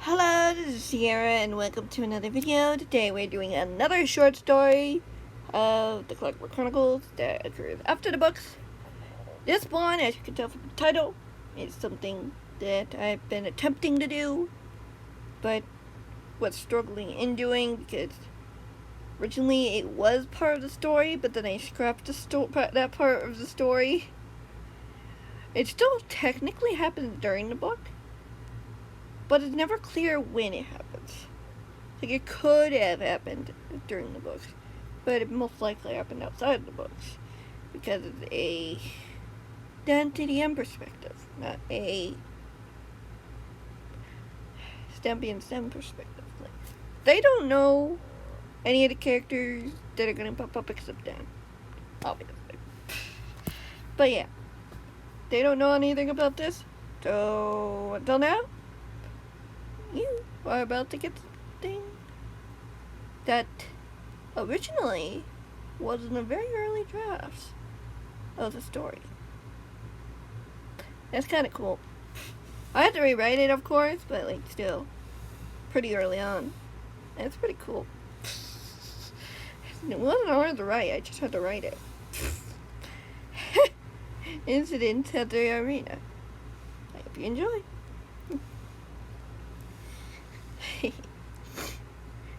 Hello, this is Sierra, and welcome to another video. Today we're doing another short story of the Clockwork Chronicles that occurs after the books. This one, as you can tell from the title, is something that I've been attempting to do, but was struggling in doing because originally it was part of the story, but then I scrapped that part of the story. It still technically happens during the book, but it's never clear when it happens. Like, it could have happened during the books, but it most likely happened outside the books because it's a Dan perspective, not a Stampy and Stem perspective. Like, they don't know any of the characters that are gonna pop up except Dan, obviously. But yeah, they don't know anything about this, so until now, you are about to get something that originally was in the very early drafts of the story. That's kind of cool. I had to rewrite it, of course, but like still, pretty early on. And it's pretty cool. It wasn't hard to write, I just had to write it. Incidents at the arena. I hope you enjoy.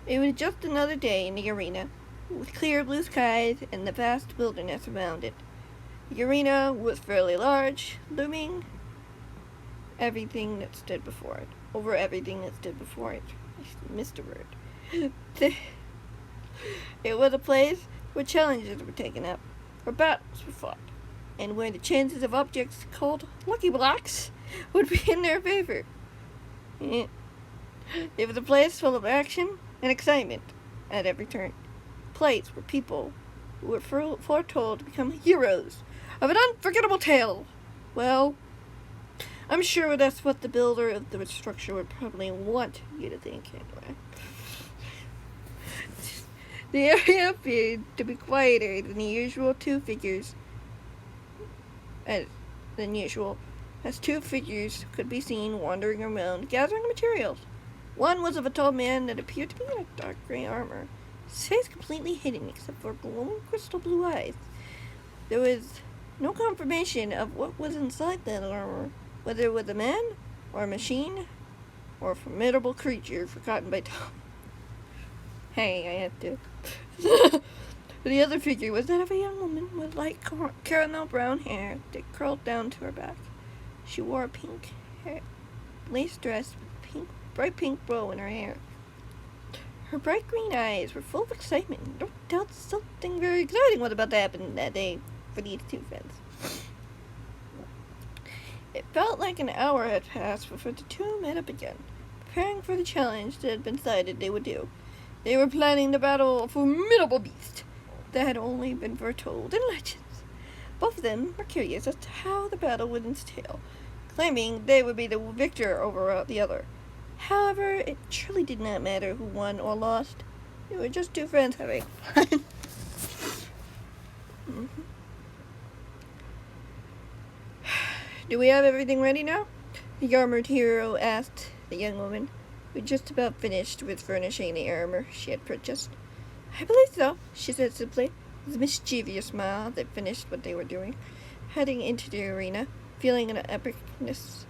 It was just another day in the arena, with clear blue skies and the vast wilderness around it. The arena was fairly large, looming everything that stood before it. Over everything that stood before it. I missed a word. It was a place where challenges were taken up, where battles were fought, and where the chances of objects called lucky blocks would be in their favor. It was a place full of action and excitement at every turn. A place where people were foretold to become heroes of an unforgettable tale. Well, I'm sure that's what the builder of the structure would probably want you to think anyway. The area appeared to be quieter than the usual as two figures could be seen wandering around, gathering materials. One was of a tall man that appeared to be in a dark gray armor, his face completely hidden except for glowing crystal blue eyes. There was no confirmation of what was inside that armor, whether it was a man, or a machine, or a formidable creature forgotten by Tom. Hey, I had to. The other figure was that of a young woman with light caramel brown hair that curled down to her back. She wore a pink lace dress with bright pink bow in her hair. Her bright green eyes were full of excitement. No doubt something very exciting was about to happen that day for these two friends. It felt like an hour had passed before the two met up again, preparing for the challenge that had been decided they would do. They were planning to battle a formidable beast that had only been foretold in legends. Both of them were curious as to how the battle would entail, claiming they would be the victor over the other. However, it truly did not matter who won or lost. They were just two friends having fun. Do we have everything ready now? The armored hero asked the young woman, who had just about finished with furnishing the armor she had purchased. I believe so, she said simply, with a mischievous smile that finished what they were doing, heading into the arena, feeling of epicness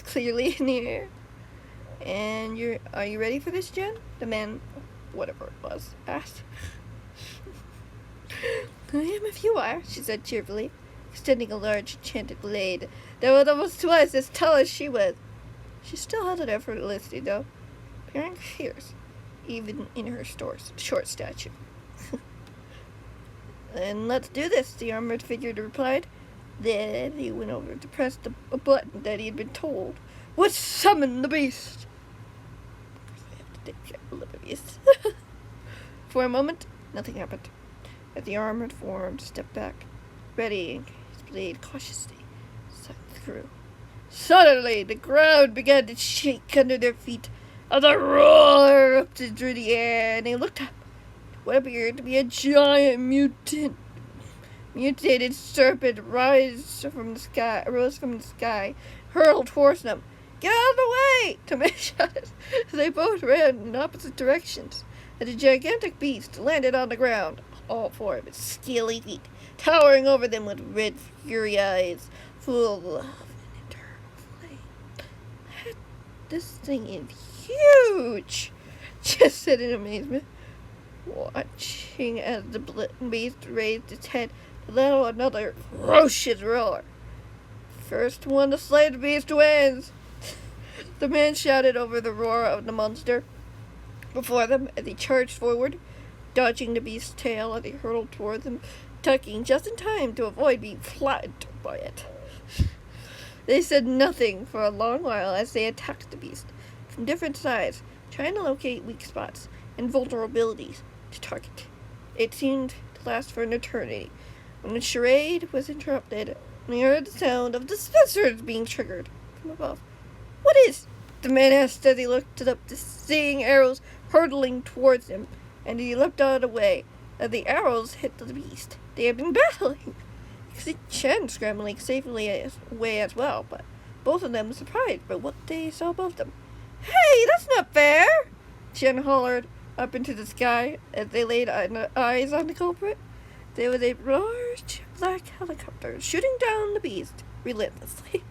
clearly in the air. And are you ready for this, Jen? The man, whatever it was, asked. I am if you are, she said cheerfully, extending a large enchanted blade that was almost twice as tall as she was. She still held it effortlessly, though, appearing fierce, even in her short stature. Then let's do this, the armored figure replied. Then he went over to press a button that he had been told would summon the beast. Of course, I have to take care of the beast. For a moment, nothing happened. As the armored form stepped back, readying his blade cautiously, through. Suddenly, the ground began to shake under their feet, as a roar erupted through the air, and they looked up to what appeared to be a giant mutant mutated serpent rose from the sky, hurled towards them. Get out of the way! Tom shouted. They both ran in opposite directions, and the gigantic beast landed on the ground, all four of its scaly feet, towering over them with red fury eyes, full of love and eternal flame. This thing is huge, Jess said in amazement, watching as the beast raised its head to let out another ferocious roar. First one to slay the beast wins. The man shouted over the roar of the monster before them as he charged forward, dodging the beast's tail as he hurtled toward them, ducking just in time to avoid being flattened by it. They said nothing for a long while as they attacked the beast from different sides, trying to locate weak spots and vulnerabilities to target. It seemed to last for an eternity when the charade was interrupted and they heard the sound of dispensers being triggered from above. What is? The man asked as he looked up, seeing arrows hurtling towards him, and he leapt out of the way as the arrows hit the beast. They had been battling. You could see Chen scrambling safely away as well, but both of them were surprised by what they saw above them. Hey, that's not fair! Chen hollered up into the sky as they laid eyes on the culprit. There was a large black helicopter shooting down the beast relentlessly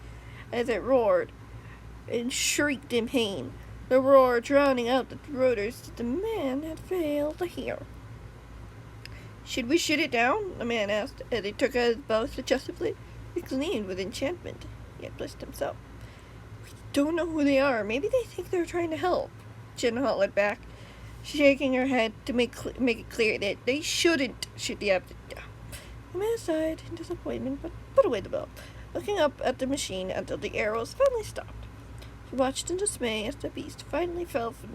as it roared and shrieked in pain, the roar drowning out the rotors that the man had failed to hear. Should we shoot it down? The man asked as he took out his bow suggestively. He gleamed with enchantment. He had blessed himself. We don't know who they are. Maybe they think they're trying to help. Jen hollered back, shaking her head to make it clear that they shouldn't shoot the object down. The man sighed in disappointment, but put away the bow, looking up at the machine until the arrows finally stopped. He watched in dismay as the beast finally fell for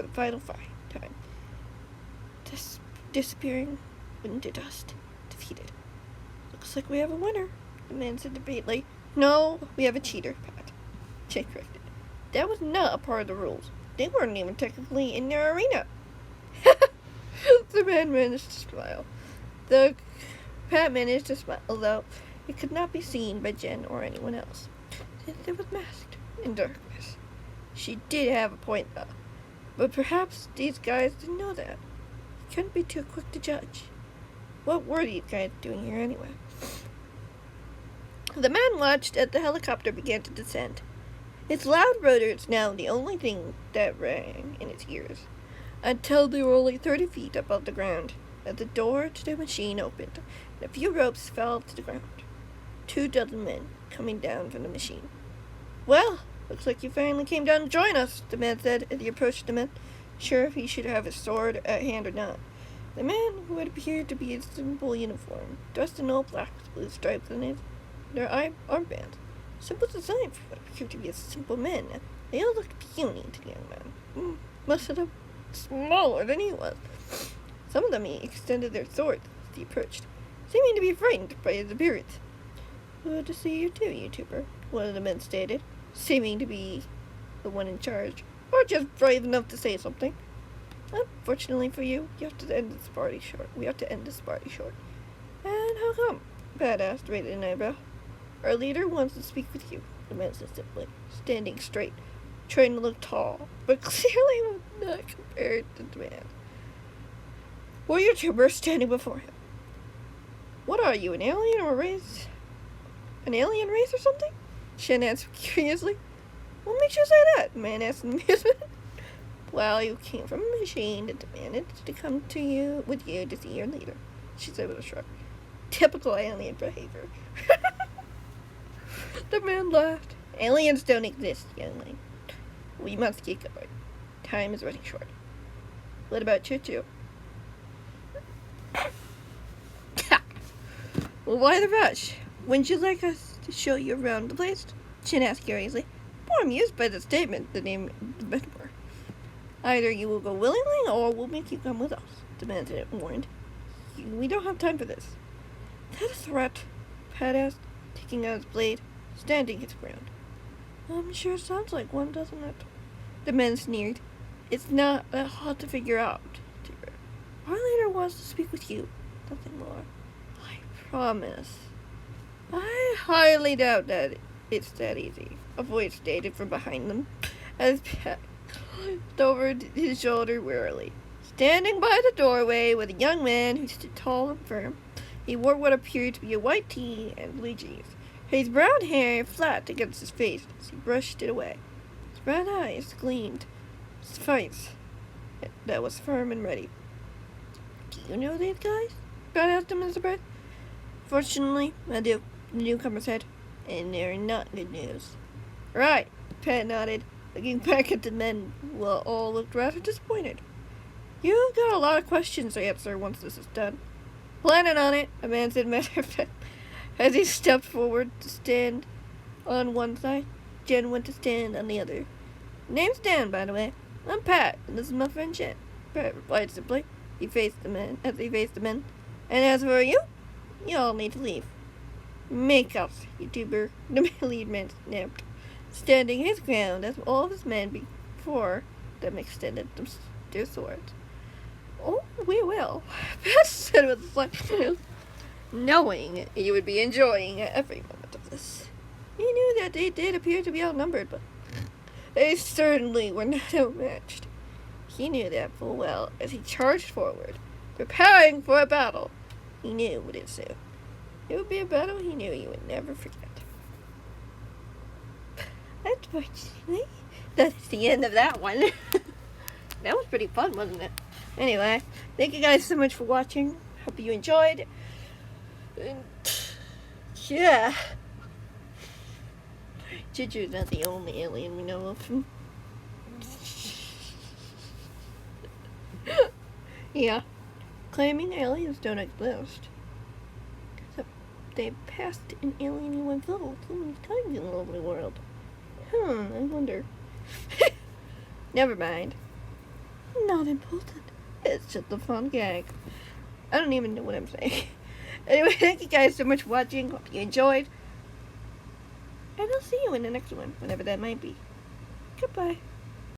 the final time, disappearing into dust, defeated. Looks like we have a winner, the man said debatably. No, we have a cheater, Pat, Jake corrected. That was not a part of the rules. They weren't even technically in their arena. The man managed to smile. Pat managed to smile, although it could not be seen by Jen or anyone else, since it was masked in darkness. She did have a point, though, but perhaps these guys didn't know that. He couldn't be too quick to judge. What were these guys doing here anyway? The man watched as the helicopter began to descend. Its loud rotors now the only thing that rang in its ears, until they were only 30 feet above the ground, as the door to the machine opened, and a few ropes fell to the ground. 24 men coming down from the machine. Well, looks like you finally came down to join us, the man said as he approached the men, sure if he should have his sword at hand or not. The man, who had appeared to be in simple uniform, dressed in all black with blue stripes on their armbands. Simple design for what appeared to be a simple men. They all looked puny to the young man. Most of them smaller than he was. Some of them extended their swords as he approached, seeming to be frightened by his appearance. Good to see you too, YouTuber, one of the men stated, seeming to be the one in charge, or just brave enough to say something. Unfortunately for you, we have to end this party short. And how come? Pat asked, raising an eyebrow. Our leader wants to speak with you, the man said simply, standing straight, trying to look tall, but clearly was not compared to the man. Four YouTubers standing before him. What are you, an alien or race? An alien race or something? Shen asked curiously. What makes you say that? The man asked in amusement. Well, you came from a machine that demanded to come to you with you to see your leader, she said with a shrug. Typical alien behavior. The man laughed. Aliens don't exist, young lady. We must get going. Time is running short. What about Choo-Choo? Well, why the rush? Wouldn't you like us to show you around the place? Chin asked curiously. More amused by the statement than the men were. Either you will go willingly or we'll make you come with us, the man warned. We don't have time for this. Is that a threat? Pat asked, taking out his blade, standing his ground. I'm sure it sounds like one, doesn't it? The man sneered. It's not that hard to figure out, Timber. Our leader wants to speak with you. Nothing more. promise. I highly doubt that it's that easy. A voice stated from behind them as Pat looked over his shoulder wearily. Standing by the doorway was a young man who stood tall and firm. He wore what appeared to be a white tee and blue jeans. His brown hair flat against his face as he brushed it away. His brown eyes gleamed. His face that was firm and ready. "Do you know these guys?" Pat asked him in surprise. "Fortunately, I do," the newcomer said. "And they're not good news." "Right," Pat nodded, looking back at the men who all looked rather disappointed. "You've got a lot of questions to answer once this is done." "Planning on it," a man said matter of fact. As he stepped forward to stand on one side, Jen went to stand on the other. "Name's Dan, by the way. I'm Pat, and this is my friend Jen," Pat replied simply. He faced the men. "And as for you, you all need to leave." "Make us, YouTuber," the lead man snapped, standing his ground as all of his men before them extended their swords. "Oh, we will," Pat said with a smile, knowing he would be enjoying every moment of this. He knew that they did appear to be outnumbered, but they certainly were not outmatched. He knew that full well as he charged forward, preparing for a battle. He knew what it would. It would be a battle he knew he would never forget. Unfortunately, that's the end of that one. That was pretty fun, wasn't it? Anyway, thank you guys so much for watching. Hope you enjoyed. And, yeah. Giger's not the only alien we know of. Yeah. Claiming aliens don't exist. Except they passed an alien UFO so many times in the lovely world. I wonder. Never mind. Not important. It's just a fun gag. I don't even know what I'm saying. Anyway, thank you guys so much for watching. Hope you enjoyed. And I'll see you in the next one, whenever that might be. Goodbye.